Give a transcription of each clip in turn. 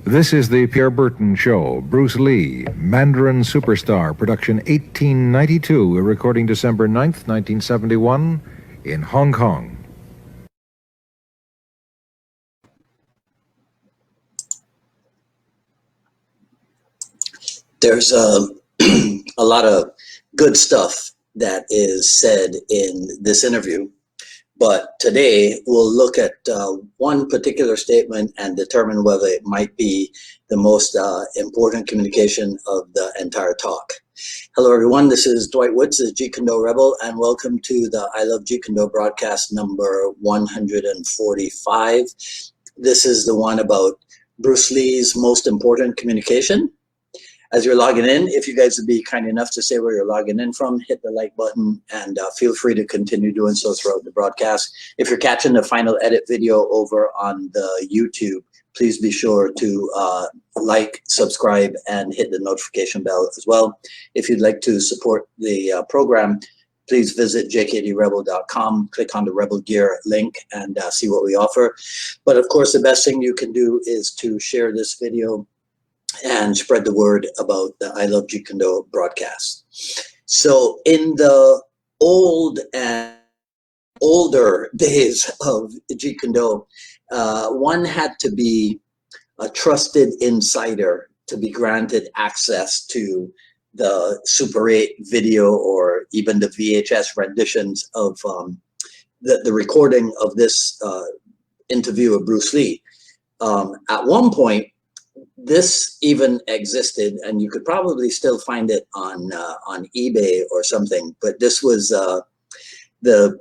This is the Pierre Berton Show. Bruce Lee, Mandarin Superstar, production 1892, a recording December 9th, 1971, in Hong Kong. There's a lot of good stuff that is said in this interview, but today we'll look at one particular statement and determine whether it might be the most important communication of the entire talk. Hello everyone, this is Dwight Woods, the Jeet Kune Do Rebel, and welcome to the I Love Jeet Kune Do broadcast number 145. This is the one about Bruce Lee's most important communication. As you're logging in, if you guys would be kind enough to say where you're logging in from, hit the like button and feel free to continue doing so throughout the broadcast. If you're catching the final edit video over on the YouTube, please be sure to like, subscribe, and hit the notification bell as well. If you'd like to support the program, please visit jkdrebel.com, click on the Rebel Gear link, and see what we offer. But of course, the best thing you can do is to share this video and spread the word about the I Love Jeet Kune Do broadcast. So in the older days of Jeet Kune Do, one had to be a trusted insider to be granted access to the Super 8 video or even the VHS renditions of the recording of this interview of Bruce Lee. At one point, this even existed, and you could probably still find it on eBay or something, but this was the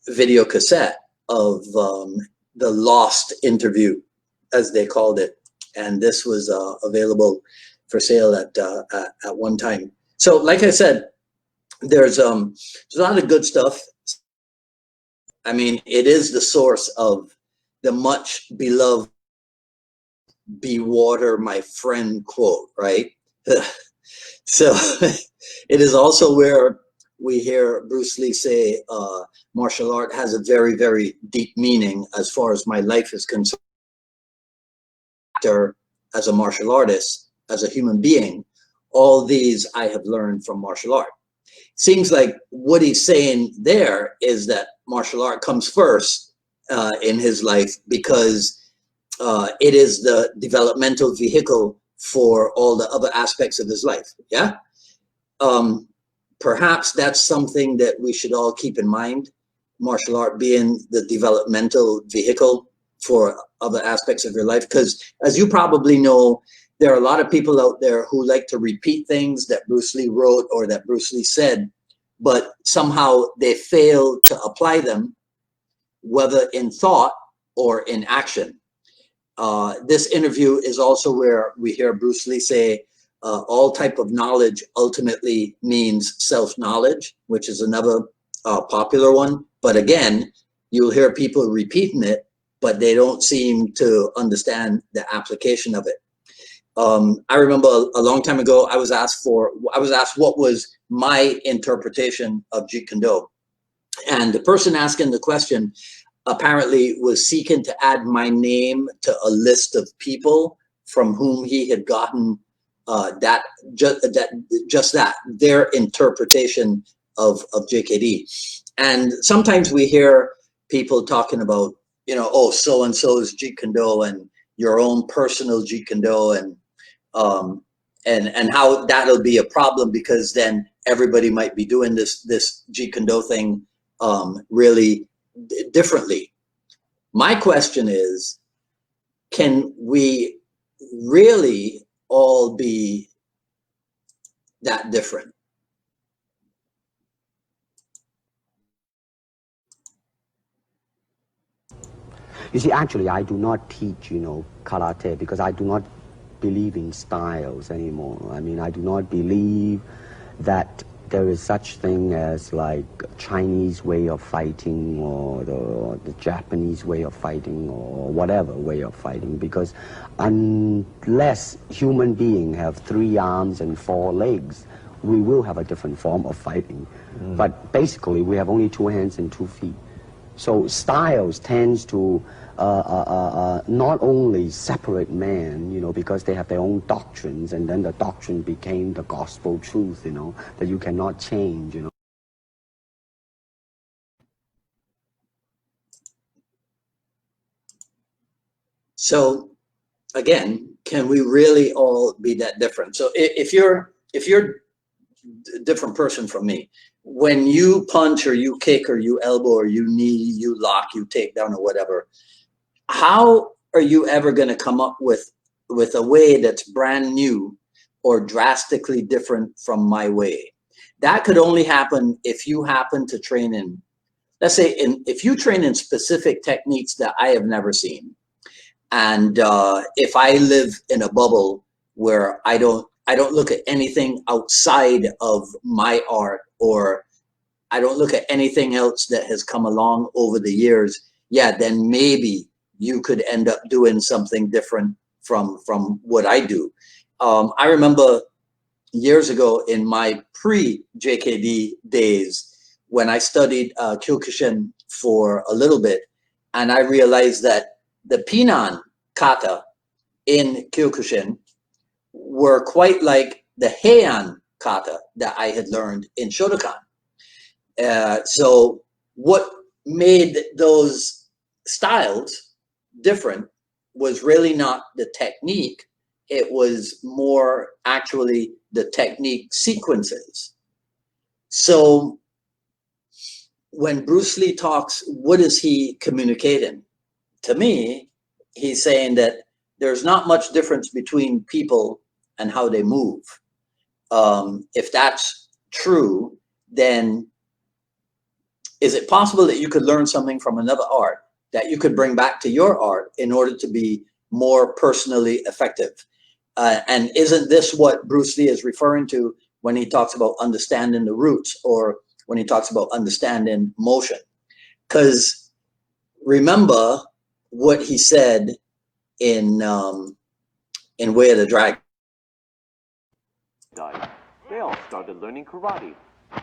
video cassette of the lost interview, as they called it, and this was available for sale at one time. So like I said, there's a lot of good stuff. I mean, it is the source of the much beloved "Be water, my friend" quote, right? So it is also where we hear Bruce Lee say, martial art has a very, very deep meaning as far as my life is concerned. As a martial artist, as a human being, all these I have learned from martial art. Seems like what he's saying there is that martial art comes first in his life because it is the developmental vehicle for all the other aspects of his life. Yeah. Perhaps that's something that we should all keep in mind, martial art being the developmental vehicle for other aspects of your life. Because as you probably know, there are a lot of people out there who like to repeat things that Bruce Lee wrote or that Bruce Lee said, but somehow they fail to apply them, whether in thought or in action. This interview is also where we hear Bruce Lee say, all type of knowledge ultimately means self-knowledge, which is another popular one. But again, you'll hear people repeating it, but they don't seem to understand the application of it. I remember a long time ago, I was asked what was my interpretation of Jeet Kune Do. And the person asking the question apparently was seeking to add my name to a list of people from whom he had gotten their interpretation of JKD. And sometimes we hear people talking about, you know, oh, so-and-so's Jeet Kune Do and your own personal Jeet Kune Do, and how that'll be a problem because then everybody might be doing this Jeet Kune Do thing really differently. My question is, can we really all be that different? You see, actually, I do not teach, karate because I do not believe in styles anymore. I mean, I do not believe that there is such thing as like Chinese way of fighting or the Japanese way of fighting or whatever way of fighting, because unless human beings have 3 arms and 4 legs, we will have a different form of fighting. But basically, we have only 2 hands and 2 feet. So styles tends to not only separate men, you know, because they have their own doctrines, and then the doctrine became the gospel truth, you know, that you cannot change, you know. So again, can we really all be that different? So if you're a different person from me, when you punch or you kick or you elbow or you knee, you lock, you take down or whatever, how are you ever going to come up with a way that's brand new or drastically different from my way? That could only happen if you happen to train in, let's say, if you train in specific techniques that I have never seen. And if I live in a bubble where I don't look at anything outside of my art, or I don't look at anything else that has come along over the years, yeah, then maybe you could end up doing something different from what I do. I remember years ago in my pre-JKD days when I studied Kyokushin for a little bit, and I realized that the Pinan kata in Kyokushin were quite like the Heian kata that I had learned in Shotokan. So what made those styles different was really not the technique. It was more actually the technique sequences. So when Bruce Lee talks, what is he communicating? To me, he's saying that there's not much difference between people and how they move. If that's true, then is it possible that you could learn something from another art that you could bring back to your art in order to be more personally effective? And isn't this what Bruce Lee is referring to when he talks about understanding the roots, or when he talks about understanding motion? Because remember what he said in Way of the Dragon. They all started learning karate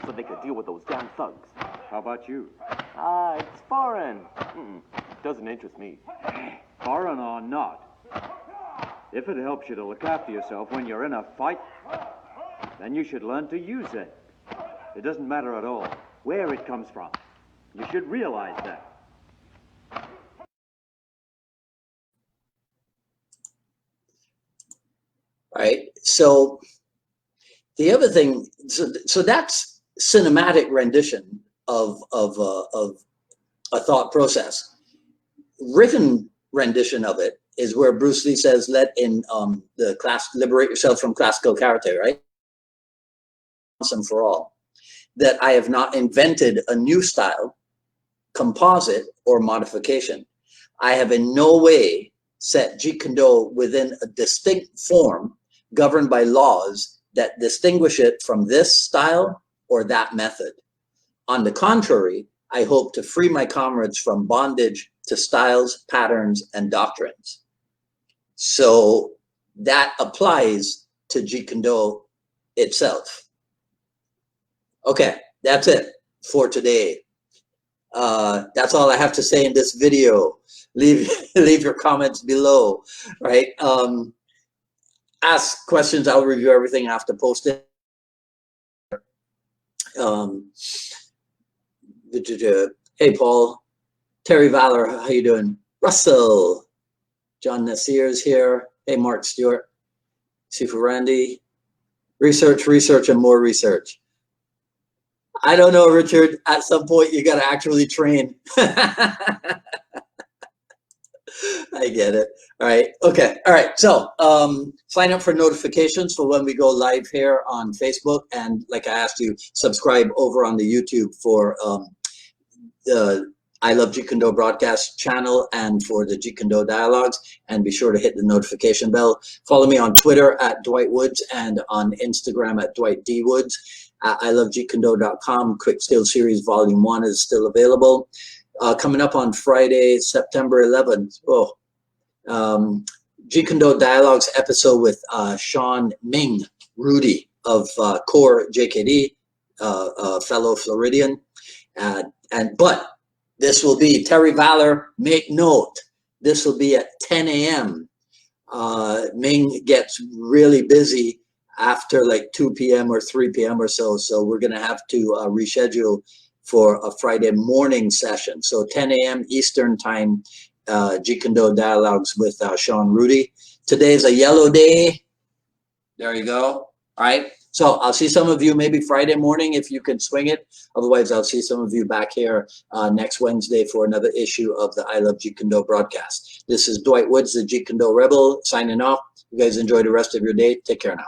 so they could deal with those damn thugs. How about you? It's foreign. Doesn't interest me. Foreign or not, if it helps you to look after yourself when you're in a fight, then you should learn to use it. It doesn't matter at all where it comes from. You should realize that. Right. So the other thing, so that's cinematic rendition of a thought process. Written rendition of it is where Bruce Lee says, "Let in the class liberate yourself from classical karate." Right. Once and for all, that I have not invented a new style, composite, or modification. I have in no way set Jeet Kune Do within a distinct form governed by laws that distinguish it from this style or that method. On the contrary, I hope to free my comrades from bondage to styles, patterns, and doctrines. So that applies to Jeet Kune Do itself. Okay, that's it for today. That's all I have to say in this video. Leave your comments below, right? Ask questions. I'll review everything after posting. Hey, Paul. Terry Valor, how you doing? Russell. John Nasir is here. Hey, Mark Stewart. Sifu Randy. Research, and more research. I don't know, Richard. At some point, you got to actually train. I get it. All right. Okay. All right. So sign up for notifications for when we go live here on Facebook. And like I asked you, subscribe over on the YouTube for the I Love Jeet Kune Do broadcast channel and for the Jeet Kune Do dialogues. And be sure to hit the notification bell. Follow me on Twitter at Dwight Woods and on Instagram at Dwight D. Woods. ilovejeetkunዶ.com. Quick Skill Series Volume 1 is still available. Coming up on Friday, September 11th. Jeet Kune Do Dialogues episode with Sean Ming Rudy of Core JKD, fellow Floridian. But This will be Terry Valor. Make note. This will be at 10 a.m. Ming gets really busy after like 2 p.m. or 3 p.m. or so. So we're going to have to reschedule for a Friday morning session. So 10 a.m. Eastern time, Jeet Kune Do Dialogues with Sean Rudy. Today's a yellow day. There you go. All right. So I'll see some of you maybe Friday morning if you can swing it. Otherwise, I'll see some of you back here next Wednesday for another issue of the I Love Jeet Kune Do broadcast. This is Dwight Woods, the Jeet Kune Do Rebel, signing off. You guys enjoy the rest of your day. Take care now.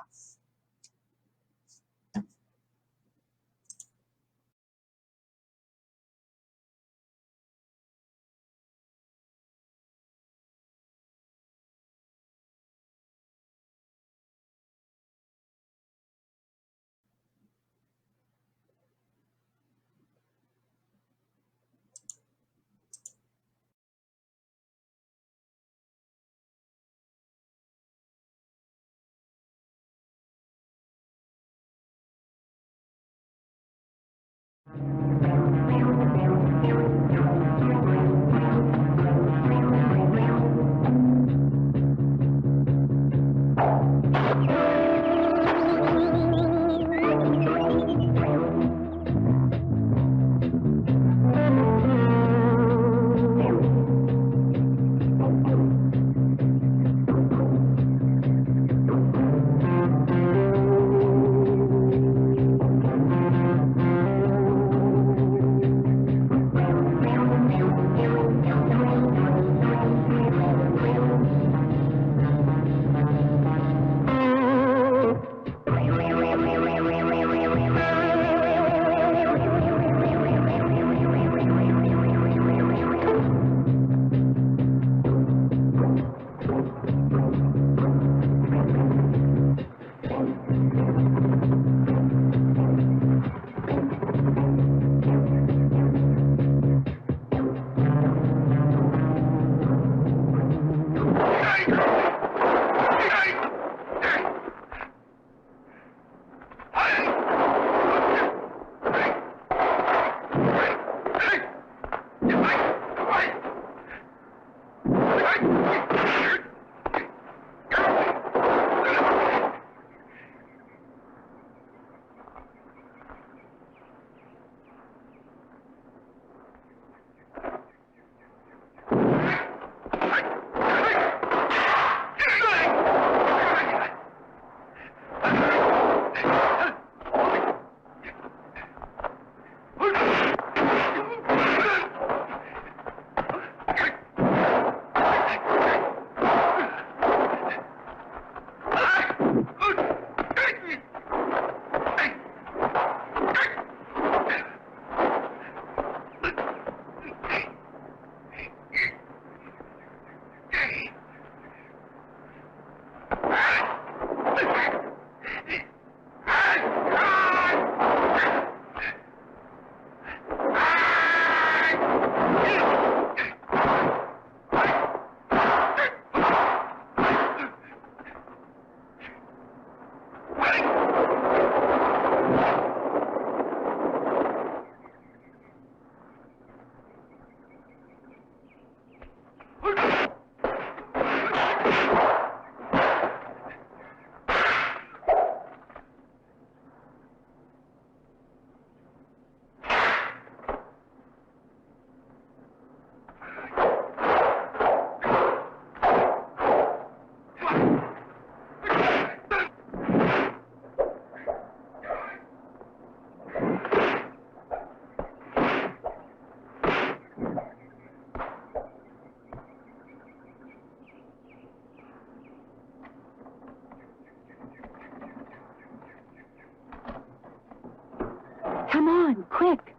Come on, quick.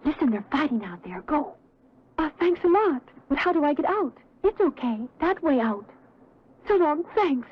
Listen, they're fighting out there. Go. Thanks a lot. But how do I get out? It's okay. That way out. So long. Thanks.